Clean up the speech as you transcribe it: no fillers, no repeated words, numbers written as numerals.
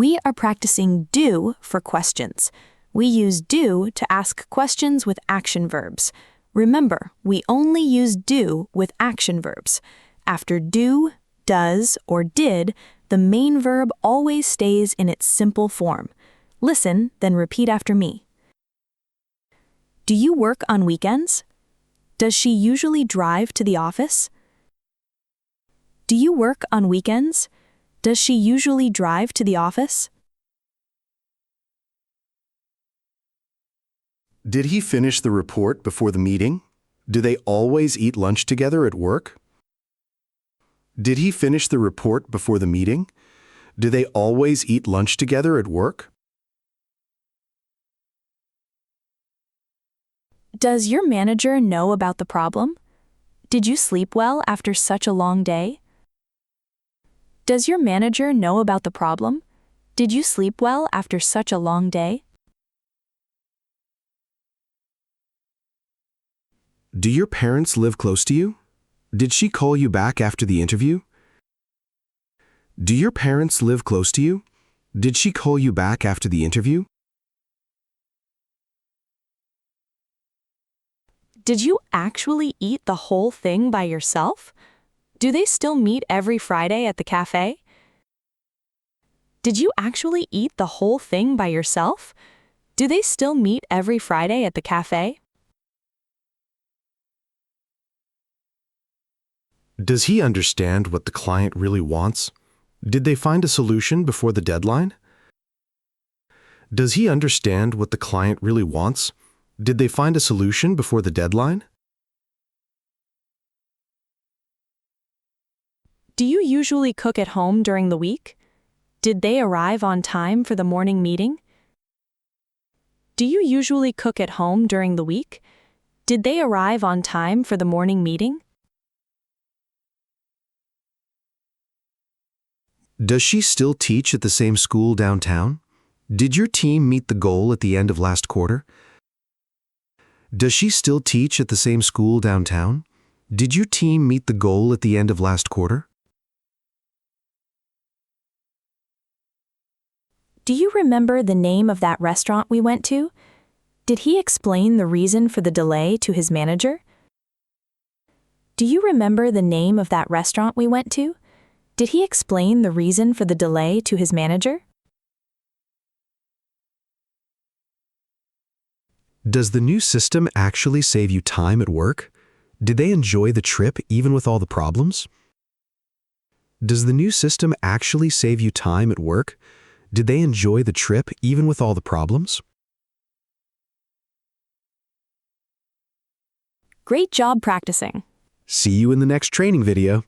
We are practicing do for questions. We use do to ask questions with action verbs. Remember, we only use do with action verbs. After do, does, or did, the main verb always stays in its simple form. Listen, then repeat after me. Do you work on weekends? Does she usually drive to the office? Do you work on weekends? Does she usually drive to the office? Did he finish the report before the meeting? Do they always eat lunch together at work? Did he finish the report before the meeting? Do they always eat lunch together at work? Does your manager know about the problem? Did you sleep well after such a long day? Does your manager know about the problem? Did you sleep well after such a long day? Do your parents live close to you? Did she call you back after the interview? Do your parents live close to you? Did she call you back after the interview? Did you actually eat the whole thing by yourself? Do they still meet every Friday at the cafe? Did you actually eat the whole thing by yourself? Do they still meet every Friday at the cafe? Does he understand what the client really wants? Did they find a solution before the deadline? Does he understand what the client really wants? Did they find a solution before the deadline? Do you usually cook at home during the week? Did they arrive on time for the morning meeting? Do you usually cook at home during the week? Did they arrive on time for the morning meeting? Does she still teach at the same school downtown? Did your team meet the goal at the end of last quarter? Does she still teach at the same school downtown? Did your team meet the goal at the end of last quarter? Do you remember the name of that restaurant we went to? Did he explain the reason for the delay to his manager? Do you remember the name of that restaurant we went to? Did he explain the reason for the delay to his manager? Does the new system actually save you time at work? Did they enjoy the trip even with all the problems? Does the new system actually save you time at work? Did they enjoy the trip even with all the problems? Great job practicing. See you in the next training video.